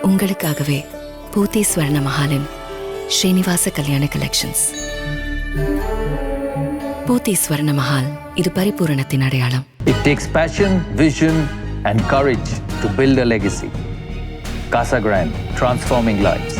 உங்களுக்காகவே பூத்தி ஸ்வர்ண மஹாலின் ஸ்ரீனிவாச கல்யாண கலெக்ஷன்ஸ். பூத்தி ஸ்வர்ண மஹால், இது பரிபூரணத்தின் அடையாளம். It takes passion, vision and courage to build a legacy. Casa Grande, transforming lives.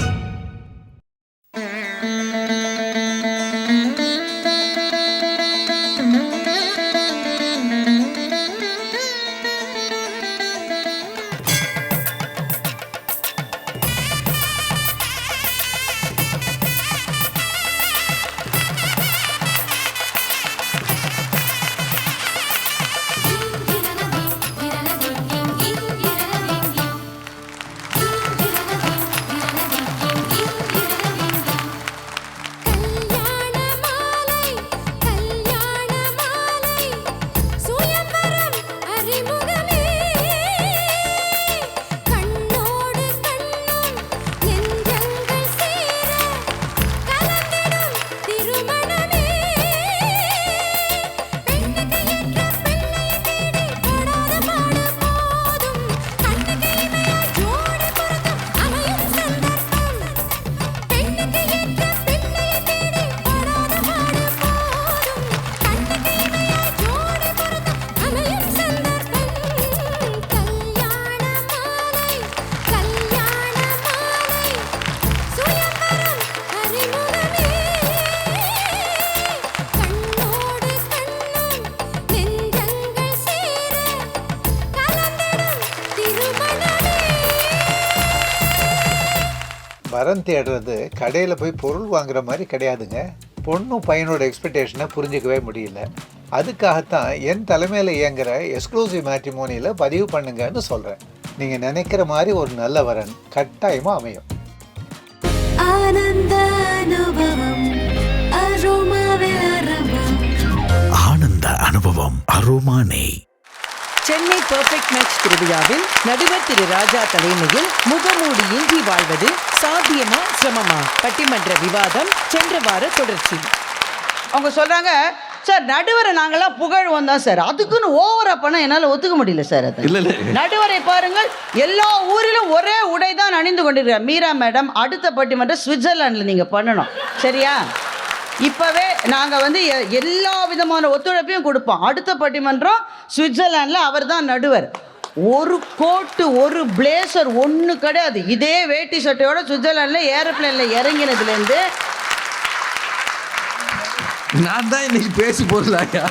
வரன் தேடுறது கடையில் போய் பொருள் வாங்குற மாதிரி கிடையாதுங்க. பொண்ணும் பையனோட எக்ஸ்பெக்டேஷனை புரிஞ்சிக்கவே முடியல. அதுக்காகத்தான் என் தலைமையில் இயங்குகிற எக்ஸ்க்ளூசிவ் மேட்ரிமோனியில் பதிவு பண்ணுங்கன்னு சொல்கிறேன். நீங்கள் நினைக்கிற மாதிரி ஒரு நல்ல வரன் கட்டாயமாக அமையும். ஆனந்த அனுபவம் அரோமானே. சென்னை பெர்ஃபெக்ட் மேட்ச் திருவிழாவில் நடுவர் திரு ராஜா தலைமையில் முகமூடி இன்றி வாழ்வது சாத்தியமா சிரமமா பட்டிமன்ற விவாதம் சென்ற வார தொடர்ச்சி. அவங்க சொல்றாங்க, சார் நடுவரை நாங்களாம் புகழ்வோம் தான் சார், அதுக்குன்னு ஓவரா பண்ண என்னால் ஒத்துக்க முடியல சார். அது நடுவரை பாருங்கள், எல்லா ஊரிலும் ஒரே உடை தான் அணிந்து கொண்டிருக்கிறார். மீரா மேடம், அடுத்த பட்டிமன்றம் சுவிட்சர்லாண்டில் நீங்கள் பண்ணணும், சரியா? இப்போவே நாங்கள் எல்லா விதமான ஒத்துழைப்பையும் கொடுப்போம். அடுத்த பட்டிமன்றம் சுவிட்சர்லாண்டில் அவர் தான் நடுவர். ஒரு கோட்டு ஒரு பிளேசர் ஒன்று கிடையாது. இதே வேட்டி சட்டையோட சுவிட்சர்லாண்டில் ஏரோப்ளேனில் இறங்கினதுலேருந்து நான் தான் இன்னைக்கு பேசி போடலாயா?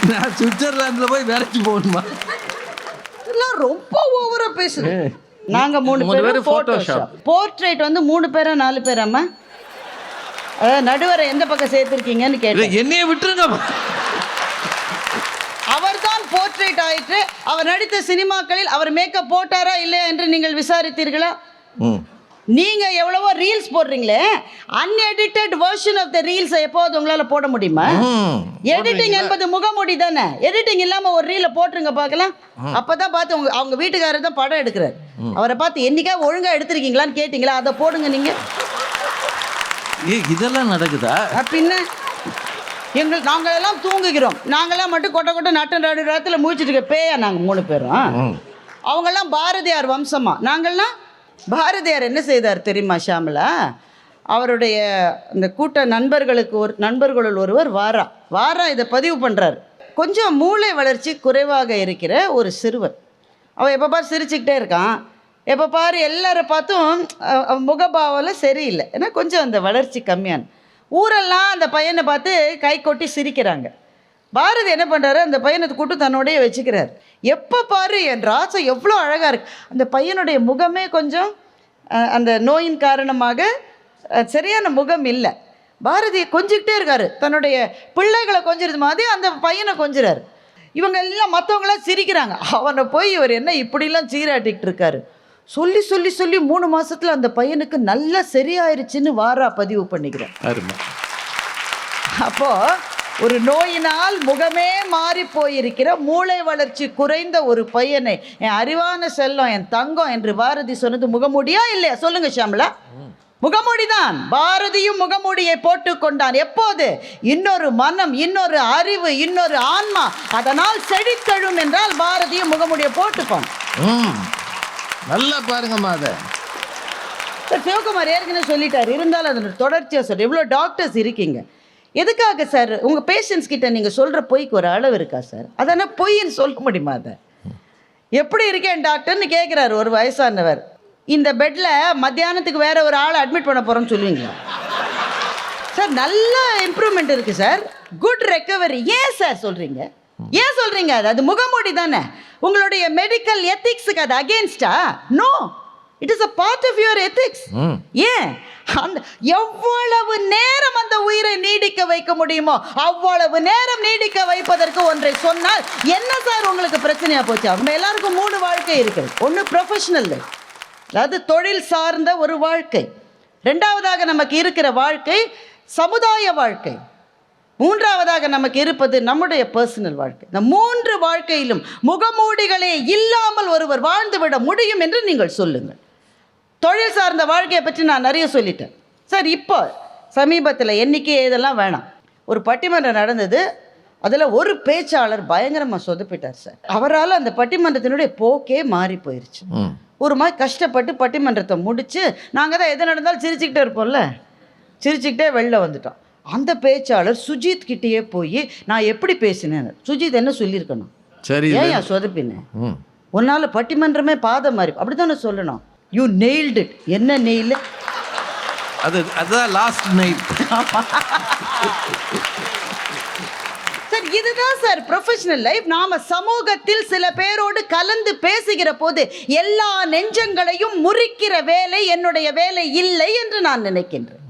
நான் சுவிட்சர்லாண்டில் போய் வேலைக்கு போகணுமா? இதெல்லாம் ரொம்ப ஓவராக பேசுகிறேன். நாங்கள் 3 பேரும் ஃபோட்டோஷாப் போர்ட்ரேட் 3 பேரா 4 பேராம்மா? நடுவரை எந்த பக்கம் சேர்த்துருக்கீங்கன்னு கேட்டேன். என்னைய விட்டுருங்க. அவர் தான் போர்ட்ரேட் ஆயிற்று. அவர் நடித்த சினிமாக்களில் அவர் மேக்கப் போட்டாரா இல்லையா என்று நீங்கள் விசாரித்தீர்களா? நீங்க எவ்வளவோ ரீல்ஸ் போடுறீங்களே, unedited version of the reels எப்போது உங்களால் போட முடியுமா? எடிட்டிங் என்பது முகமூடி தானே. எடிட்டிங் இல்லாம ஒரு ரீலை போட்டுருங்க பார்க்கலாம். அப்பதான் பார்த்து அவங்க வீட்டுக்காரர் தான் படம் எடுக்கிறார். அவரை பார்த்து என்னைக்கா ஒழுங்கா எடுத்திருக்கீங்களான்னு கேட்டீங்களா? அதை போடுங்க நீங்க. இதெல்லாம் நடக்குதா? பின்ன நாங்களெல்லாம் தூங்குகிறோம். நாங்களாம் மட்டும் கொட்டை நட்டு நேரத்தில் முழிச்சிட்டு இருக்க பேயா நாங்கள் 3 பேரும். அவங்கெல்லாம் பாரதியார் வம்சமா. நாங்கள்லாம் பாரதியார் என்ன செய்தார் தெரியுமா ஷாமலா? அவருடைய இந்த கூட்ட நண்பர்களுள் ஒருவர் வாரா இதை பதிவு பண்ணுறார். கொஞ்சம் மூளை வளர்ச்சி குறைவாக இருக்கிற ஒரு சிறுவர். அவன் எப்போ பாரு சிரிச்சுக்கிட்டே இருக்கான். எப்போ பாரு எல்லாரை பார்த்தும் முகபாவெல்லாம் சரியில்லை. ஏன்னா கொஞ்சம் அந்த வளர்ச்சி கம்மியான ஊரெல்லாம் அந்த பையனை பார்த்து கை கொட்டி சிரிக்கிறாங்க. பாரதி என்ன பண்ணுறாரு, அந்த பையனை கூட்டு தன்னோடையே வச்சுக்கிறார். எப்போ பாரு என் ராசை எவ்வளோ அழகாக இருக்குது. அந்த பையனுடைய முகமே கொஞ்சம் அந்த நோயின் காரணமாக சரியான முகம் இல்லை. பாரதியை கொஞ்சிக்கிட்டே இருக்காரு. தன்னுடைய பிள்ளைகளை கொஞ்சிறது மாதிரி அந்த பையனை கொஞ்சிறாரு. இவங்க எல்லாம் மற்றவங்களாம் சிரிக்கிறாங்க. அவனை போய் இவர் என்ன இப்படிலாம் சீராட்டிக்கிட்டு இருக்காரு. சொல்லி 3 மாசத்துல அந்த பையனுக்கு நல்லா சரியாயிருச்சுன்னு வாரா பதிவு பண்ணிக்கிறேன். அப்போ ஒரு நோயினால் முகமே மாறி போயிருக்கிற மூளை வளர்ச்சி குறைந்த ஒரு பையனை என் அறிவான செல்லம், என் தங்கம் என்று பாரதி சொன்னது முகமூடியா இல்லையா? சொல்லுங்க ஷாமலா. முகமூடிதான். பாரதியும் முகமூடியை போட்டு கொண்டான். எப்போது? இன்னொரு மனம், இன்னொரு அறிவு, இன்னொரு ஆன்மா அதனால் செழித்தழும் என்றால் பாரதியும் முகமூடியை போட்டுப்பான். நல்லா பாருங்கம்மா அதை. சார் சிவகுமார் ஏற்கனவே சொல்லிட்டார், இருந்தாலும் அதோட தொடர்ச்சியாக சொல்கிறேன். இவ்வளோ டாக்டர்ஸ் இருக்கீங்க, எதுக்காக சார் உங்கள் பேஷண்ட்ஸ் கிட்ட நீங்கள் சொல்கிற பொய்க்கு ஒரு அளவு இருக்கா சார்? அதனால் பொய்ன்னு சொல்ல முடியுமா? அதை எப்படி இருக்கேன் டாக்டர்னு கேட்குறாரு ஒரு வயசானவர். இந்த பெட்டில் மத்தியானத்துக்கு வேற ஒரு ஆளை அட்மிட் பண்ண போகிறோன்னு சொல்லுவீங்களா சார்? நல்ல இம்ப்ரூவ்மெண்ட் இருக்குது சார், குட் ரெக்கவரி. ஏன் சார் சொல்கிறீங்க? ஏன் சொல்கிறீங்க? அது முகமூடி தானே. உங்களுடைய மெடிக்கல் எத்திக்ஸுக்கு அது அகேன்ஸ்டா? No, it is a part of your ethics. ஏன் அந்த எவ்வளவு நேரம் அந்த உயிரை நீடிக்க வைக்க முடியுமோ அவ்வளவு நேரம் நீடிக்க வைப்பதற்கு ஒன்றை சொன்னால் என்ன சார் உங்களுக்கு பிரச்சனையா போச்சு? அவங்க எல்லாருக்கும் 3 வாழ்க்கை இருக்குது. ஒன்று ப்ரொஃபஷனல் லைஃப், அதாவது தொழில் சார்ந்த ஒரு வாழ்க்கை. 2வதாக நமக்கு இருக்கிற வாழ்க்கை சமுதாய வாழ்க்கை. 3வதாக நமக்கு இருப்பது நம்முடைய பர்சனல் வாழ்க்கை. இந்த 3 வாழ்க்கையிலும் முகமூடிகளே இல்லாமல் ஒருவர் வாழ்ந்துவிட முடியும் என்று நீங்கள் சொல்லுங்கள். தொழில் சார்ந்த வாழ்க்கையை பற்றி நான் நிறைய சொல்லிட்டேன் சார். இப்போ சமீபத்தில் எண்ணிக்கை இதெல்லாம் வேணாம், ஒரு பட்டிமன்றம் நடந்தது. அதில் ஒரு பேச்சாளர் பயங்கரமாக சொதப்பிட்டார் சார். அவரால் அந்த பட்டிமன்றத்தினுடைய போக்கே மாறி போயிடுச்சு. ஒரு மாதிரி கஷ்டப்பட்டு பட்டிமன்றத்தை முடித்து நாங்கள் தான் எது நடந்தாலும் சிரிச்சுக்கிட்டே இருப்போம்ல, சிரிச்சுக்கிட்டே வெளில வந்துட்டோம். அந்த பேச்சாளர் சுஜித் கிட்டேயே போய் நான் எப்படி பேசினேன், சுஜித் என்ன சொல்லியிருக்கணும், சரி ஏன் சொதப்பினேன், உன்னால் பட்டிமன்றமே பாதை மாதிரி அப்படி தானே சொல்லணும். You nailed it. என்ன நெயில்? அதுதான் லாஸ்ட் நெயில் சார். இதுதான் சார் ப்ரொஃபஷனல் லைஃப். நாம சமூகத்தில் சில பேரோடு கலந்து பேசுகிற போது எல்லா நெஞ்சங்களையும் முறிக்கிற வேலை என்னுடைய வேலை இல்லை என்று நான் நினைக்கின்றேன்.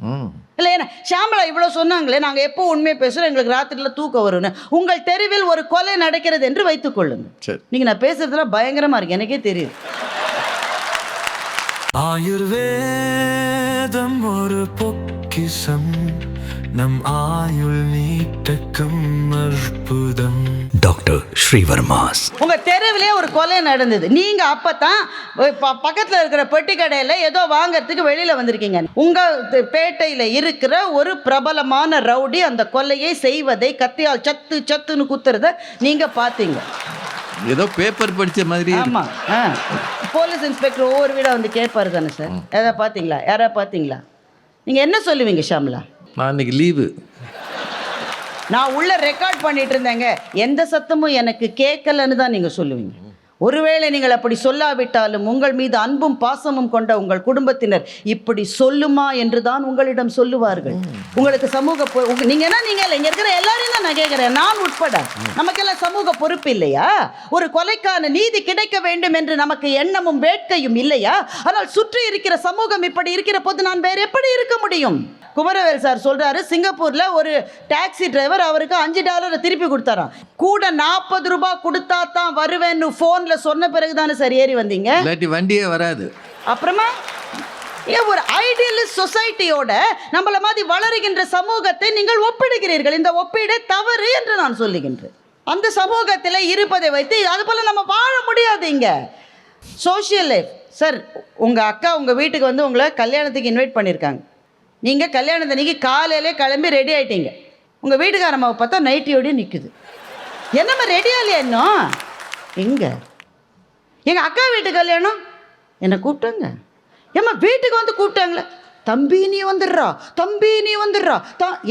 இல்லை, ஏன்னா ஷாமலா இவ்வளோ சொன்னாங்களே, நாங்கள் எப்போ உண்மையை பேசுகிறோம், எங்களுக்கு ராத்திரியில் தூக்கம் வரும்னு. உங்கள் தெருவில் ஒரு கொலை நடக்கிறது என்று வைத்துக் கொள்ளுங்கள். நீங்கள் நான் பேசுறதுல பயங்கரமாக இருக்கு, எனக்கே தெரியுது. ஆயுர்வேதம் ஒரு பொக்கிஷம், நம் ஆயுள் நீட்டக்கும் அற்புதம். டாக்டர் ஸ்ரீவர்மாஸ். உங்க தெருவிலே ஒரு கொலை நடந்தது. நீங்க அப்பதான் பக்கத்துல இருக்கிற பெட்டி கடையில ஏதோ வாங்கறதுக்கு வெளியில வந்திருக்கீங்க. உங்க பேட்டையில இருக்கிற ஒரு பிரபலமான ரவுடி அந்த கொலையை செய்வதை கத்தியால் சத்து சத்துன்னு குத்துறத நீங்க பாத்தீங்க. ஏதோ பேப்பர் படிச்ச மாதிரி. ஆமா, போலீஸ் இன்ஸ்பெக்டர் ஒவ்வொரு வீடா வந்து கேட்பாரு தானே சார். எதாவது பாத்தீங்களா? யாரா பாத்தீங்களா? நீங்க என்ன சொல்லுவீங்க ஷாம்லா? நான் இன்னைக்கு லீவு, நான் உள்ள ரெக்கார்ட் பண்ணிட்டு இருந்தேங்க, எந்த சத்தமும் எனக்கு கேட்கலன்னு தான் நீங்க சொல்லுவீங்க. ஒருவேளை நீங்கள் அப்படி சொல்லாவிட்டாலும் உங்கள் மீது அன்பும் பாசமும் கொண்ட உங்கள் குடும்பத்தினர் இப்படி சொல்லுமா என்று தான் உங்களிடம் சொல்லுவார்கள். உங்களுக்கு சமூக நீங்க என்ன, நீங்க இங்க இருக்கிற எல்லாரையும் தான் நான் கேட்கிறேன், நான் உட்பட. நமக்கெல்லாம் சமூக பொறுப்பு இல்லையா? ஒரு கொலைக்கான நீதி கிடைக்க வேண்டும் என்று நமக்கு எண்ணமும் வேட்கையும் இல்லையா? ஆனால் சுற்றி இருக்கிற சமூகம் இப்படி இருக்கிற போது நான் வேற எப்படி இருக்க முடியும்? குமரவேல் சார் சொல்றாரு, சிங்கப்பூர்ல ஒரு டாக்ஸி டிரைவர் அவருக்கு $5 திருப்பி கொடுத்தாராம். கூட 40 ரூபாய் கொடுத்தா தான் வருவேன்னு போன்ல சொன்ன பிறகுதானே சார் ஏறி வந்தீங்க, இல்லாட்டி வண்டியே வராது. அப்புறமா ஒரு ஐடியலிஸ்ட் சொசைட்டியோட நம்மள மாதிரி வளருகின்ற சமூகத்தை நீங்கள் ஒப்பிடுகிறீர்கள். இந்த ஒப்பீடு தவறு என்று நான் சொல்லுகின்றேன். அந்த சமூகத்தில் இருப்பதை வைத்து அது போல நம்ம வாழ முடியாது. இங்க சோஷியல் லைஃப் சார். உங்க அக்கா உங்க வீட்டுக்கு வந்து உங்களை கல்யாணத்துக்கு இன்வைட் பண்ணியிருக்காங்க. நீங்கள் கல்யாணத்தன்னைக்கு காலையிலே கிளம்பி ரெடி ஆகிட்டீங்க. உங்கள் வீட்டுக்காரம்மாவை பார்த்தா நைட்டியோடய நிற்குது. என்னம்மா ரெடி ஆகலையா இன்னும்? எங்கே? எங்கள் அக்கா வீட்டு கல்யாணம், என்னை கூப்பிட்டாங்க. ஏம்மா வீட்டுக்கு வந்து கூப்பிட்டாங்களே, தம்பி நீ வந்துடுறா, தம்பி நீ வந்துடுறா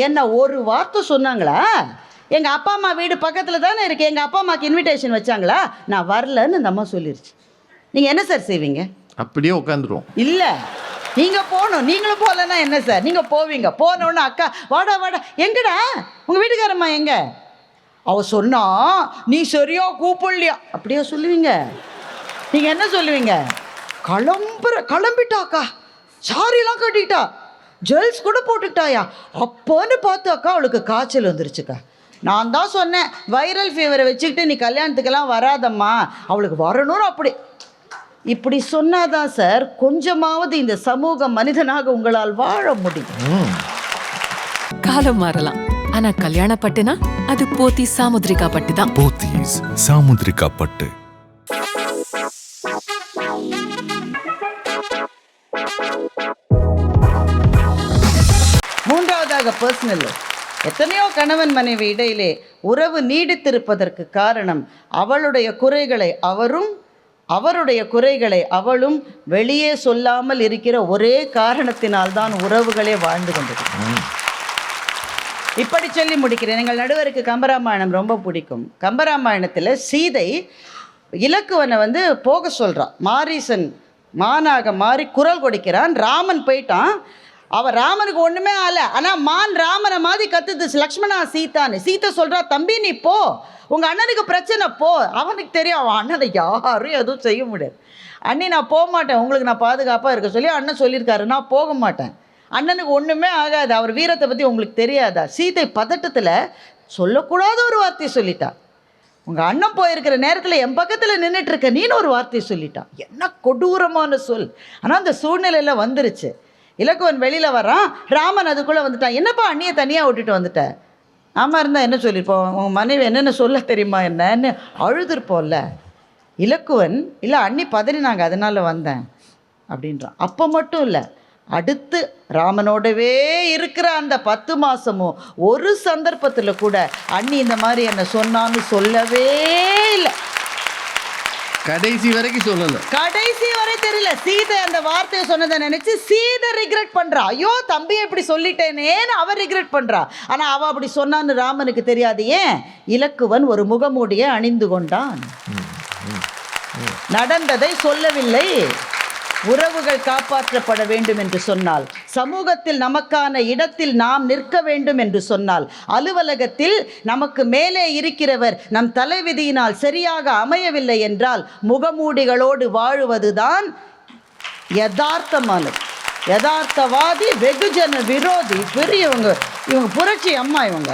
என்ன ஒரு வார்த்தை சொன்னாங்களா? எங்கள் அப்பா அம்மா வீடு பக்கத்தில் தானே இருக்குது, எங்கள் அப்பா அம்மாவுக்கு இன்விடேஷன் வச்சாங்களா? நான் வரலன்னு அந்த அம்மா சொல்லிருச்சு. நீங்கள் என்ன சார் செய்வீங்க? அப்படியே உட்காந்துருவோம். இல்லை, நீங்கள் போகணும். நீங்களும் போகலன்னா என்ன சார்? நீங்கள் போவீங்க. போனோன்னு அக்கா வாடா வாடா, எங்கடா உங்கள் வீட்டுக்காரம்மா எங்க? அவ சொன்னா நீ சரியா கூப்பிடலையா அப்படியே சொல்லுவீங்க. நீங்கள் என்ன சொல்லுவீங்க? கிளம்பிட்டாக்கா, சாரிலாம் கட்டிக்கிட்டா, ஜுவல்ஸ் கூட போட்டுக்கிட்டாயா. அப்போன்னு பார்த்து அக்கா அவளுக்கு காய்ச்சல் வந்துருச்சுக்கா. நான் தான் சொன்னேன், வைரல் ஃபீவரை வச்சுக்கிட்டு நீ கல்யாணத்துக்கெல்லாம் வராதம்மா, அவளுக்கு வரணும்னு. அப்படி இப்படி சொன்னாதான் சார் கொஞ்சமாவது இந்த சமூக மனிதனாக உங்களால் வாழ முடியும். காலம் மாறலாம், ஆனா கல்யாணப்பட்டுனா அது போத்தீஸ் சாமுத்ரிகா பட்டு தான். போத்தீஸ் சாமுத்ரிகா பட்டு. மூன்றாவதாக பர்சனல். எத்தனையோ கணவன் மனைவி இடையிலே உறவு நீடித்திருப்பதற்கு காரணம் அவளுடைய குறைகளை அவரும் அவருடைய குறைகளை அவளும் வெளியே சொல்லாமல் இருக்கிற ஒரே காரணத்தினால்தான் உறவுகளே வாழ்ந்து கொண்டிருக்கிறது. இப்படி சொல்லி முடிக்கிறேன். எங்கள் நடுவருக்கு கம்பராமாயணம் ரொம்ப பிடிக்கும். கம்பராமாயணத்தில் சீதை இலக்குவனை போக சொல்கிறான். மாரீசன் மானாக மாறி குரல் கொடுக்கிறான். ராமன் போயிட்டான். அவன் ராமனுக்கு ஒன்றுமே ஆலை. ஆனால் மான் ராமனை மாதிரி கத்துது, லக்ஷ்மணா சீதான்னு. சீதை சொல்கிறா, தம்பி நீ போ, உங்கள் அண்ணனுக்கு பிரச்சனை போ. அவனுக்கு தெரியும் அவன் அண்ணனை யாரும் எதுவும் செய்ய முடியாது. அண்ணி நான் போக மாட்டேன், உங்களுக்கு நான் பாதுகாப்பாக இருக்க சொல்லி அண்ணன் சொல்லியிருக்காரு, நான் போக மாட்டேன், அண்ணனுக்கு ஒன்றுமே ஆகாது, அவர் வீரத்தை பற்றி உங்களுக்கு தெரியாதா? சீதை பதட்டத்தில் சொல்லக்கூடாத ஒரு வார்த்தையை சொல்லிட்டான். உங்கள் அண்ணன் போயிருக்கிற நேரத்தில் என் பக்கத்தில் நின்றுட்டுருக்க நீன்னு ஒரு வார்த்தையை சொல்லிட்டான். என்ன கொடூரமான சொல். ஆனால் அந்த சூழ்நிலையில் வந்துருச்சு. இலக்குவன் வெளியில் வரான், ராமன் அதுக்குள்ளே வந்துட்டான். என்னப்பா அண்ணியை தனியாக விட்டுட்டு வந்துட்டேன்? ஆமாம் இருந்தால் என்ன சொல்லியிருப்போம், உங்கள் மனைவி என்னென்ன சொல்ல தெரியுமா என்னன்னு அழுதுருப்போம்ல. இலக்குவன் இல்லை அண்ணி பதறினாங்க அதனால் வந்தேன் அப்படின்றான். அப்போ மட்டும் இல்லை, அடுத்து ராமனோடவே இருக்கிற அந்த 10 மாதமும் ஒரு சந்தர்ப்பத்தில் கூட அண்ணி இந்த மாதிரி என்னை சொன்னான்னு சொல்லவே இல்லை. கடைசி வரைக்கும் சொல்லலை. கடைசி வரை தெரியல. சீதை அந்த வார்த்தையை சொன்னதை நினைச்சு சீதை ரிக்ரெட் பண்றா. ஐயோ தம்பியை இப்படி சொல்லிட்டேனேன்னு அவ ரிக்ரெட் பண்றா. ஆனா அவ அப்படி சொன்னான்னு ராமனுக்கு தெரியாது. ஏன்? இலக்குவன் ஒரு முகமூடியை அணிந்து கொண்டான். நடந்ததை சொல்லவில்லை. உறவுகள் காப்பாற்றப்பட வேண்டும் என்று சொன்னால், சமூகத்தில் நமக்கான இடத்தில் நாம் நிற்க வேண்டும் என்று சொன்னால், அலுவலகத்தில் நமக்கு மேலே இருக்கிறவர் நம் தலைவிதியினால் சரியாக அமையவில்லை என்றால் முகமூடிகளோடு வாழுவதுதான் யதார்த்தமானது. யதார்த்தவாதி வெகுஜன விரோதி. பெரியவங்க இவங்க புரட்சி அம்மா. இவங்க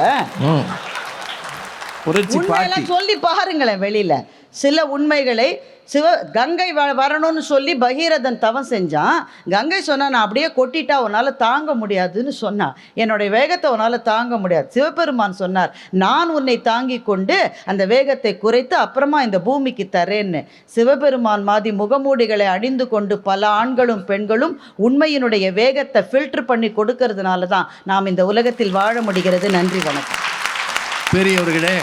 உண்மையெல்லாம் சொல்லி பாருங்களேன். வெளியில சில உண்மைகளை கங்கை வரணும்னு சொல்லி பகீரதன் தவம் செஞ்சான். கங்கை சொன்னா நான் அப்படியே கொட்டிட்டா உன்னால் தாங்க முடியாதுன்னு சொன்னான். என்னுடைய வேகத்தை உன்னால் தாங்க முடியாது. சிவபெருமான் சொன்னார், நான் உன்னை தாங்கி கொண்டு அந்த வேகத்தை குறைத்து அப்புறமா இந்த பூமிக்கு தரேன்னு. சிவபெருமான் மாதிரி முகமூடிகளை அணிந்து கொண்டு பல ஆண்களும் பெண்களும் உண்மையினுடைய வேகத்தை ஃபில்டர் பண்ணி கொடுக்கறதுனால தான் நாம் இந்த உலகத்தில் வாழ முடிகிறது. நன்றி, வணக்கம். பெரியவர்களே,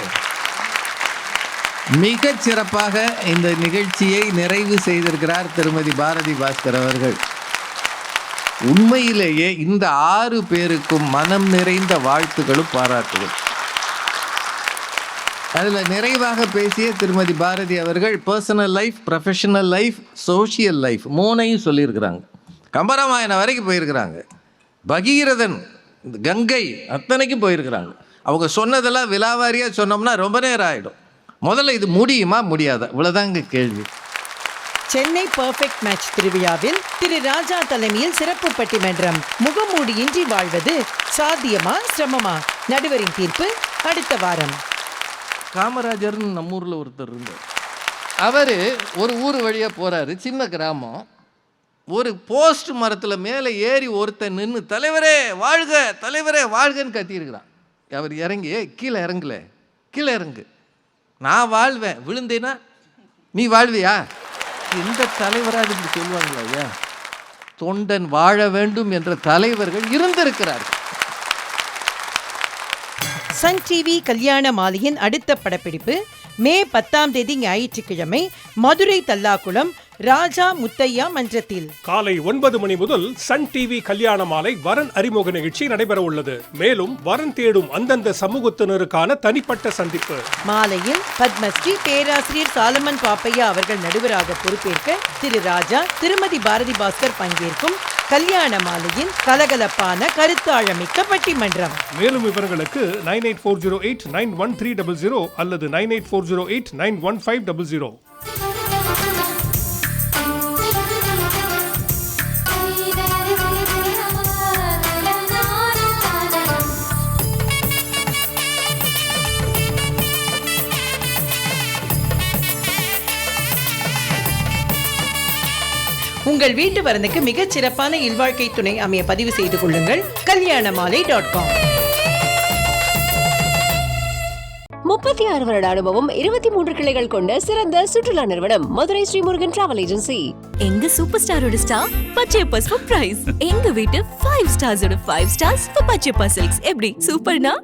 மிக சிறப்பாக இந்த நிகழ்ச்சியை நிறைவு செய்திருக்கிறார் திருமதி பாரதி பாஸ்கர் அவர்கள். உண்மையிலேயே இந்த 6 பேருக்கும் மனம் நிறைந்த வாழ்த்துகளும் பாராட்டுகள். அதில் நிறைவாக பேசிய திருமதி பாரதி அவர்கள் personal life, professional life, social life 3ஐயும் சொல்லியிருக்கிறாங்க. கம்பராமாயணம் வரைக்கும் போயிருக்கிறாங்க. பகீரதன், கங்கை அத்தனைக்கும் போயிருக்கிறாங்க. அவங்க சொன்னதெல்லாம் விலாவாரியாக சொன்னோம்னா ரொம்ப நேரம் ஆகிடும். முதல்ல இது முடியுமா முடியாதா, இவ்வளோதாங்க கேள்வி. சென்னை பர்ஃபெக்ட் மேட்ச் திருவிழாவில் திரு ராஜா தலைமையில் சிறப்பு பட்டிமன்றம். முகமூடியின்றி வாழ்வது சாத்தியமா சிரமமா? நடுவரின் தீர்ப்பு அடுத்த வாரம். காமராஜர்னு நம்ம ஊரில் ஒருத்தர் இருந்தார். அவர் ஒரு ஊர் வழியாக போகிறாரு, சின்ன கிராமம். ஒரு போஸ்ட் மரத்தில் மேலே ஏறி ஒருத்தன் நின்று தலைவரே வாழ்க, தலைவரே வாழ்கன்னு கத்தியிருக்கிறான். அவர் இறங்கி, கீழே இறங்கல, கீழே இறங்கு, நான் வாழ்வேன், விழுந்தேனா நீ வாழ்வியா? எந்த தலைவராக இப்படி சொல்லுவாங்களா? ஐயா, தொண்டன் வாழ வேண்டும் என்ற தலைவர்கள் இருந்திருக்கிறார்கள். சன் டிவி கல்யாண மாலையின் அடுத்த படப்பிடிப்பு மே 10ஆம் தேதி ஞாயிற்றுக்கிழமை மதுரை தல்லாக்குளம் ராஜா முத்தையா மன்றத்தில் காலை 9 மணி முதல் சன் டிவி கல்யாண மாலை வரன் அறிமுக நிகழ்ச்சி நடைபெற உள்ளது. மேலும் வரன் தேடும் அந்தந்த சமூகத்தினருக்கான தனிப்பட்ட சந்திப்பு. மாலையில் பத்மஸ்ரீ பேராசிரியர் சாலமன் பாப்பையா அவர்கள் நடுவராக பொறுப்பேற்க திரு ராஜா, திருமதி பாரதி பாஸ்கர் பங்கேற்கும் கல்யாண மாலையின் கலகலப்பான கருத்தாழமிக்க பட்டிமன்றம். மேலும் விவரங்களுக்கு 9840891300 அல்லது 9840891500. உங்கள் வீட்டு வரனுக்கு மிகச் சிறப்பான இல்வாழ்க்கை துணை அமைய பதிவு செய்து கொள்ளுங்கள். kalyanamaalai.com. 36 வருட அனுபவம், 23 கிளைகள் கொண்ட சிறந்த சுற்றுலா நிறுவனம் மதுரை ஸ்ரீமுருகன் டிராவல் ஏஜென்சி. எங்க சூப்பர் ஸ்டாரோட ஸ்டார் பச்சையப்பா பிரைஸ். எங்க வீட்டு 5 ஸ்டார்ஸோட 5 ஸ்டார்ஸ் பச்சையப்பா சில்க்ஸ். எப்படி சூப்பர்னா?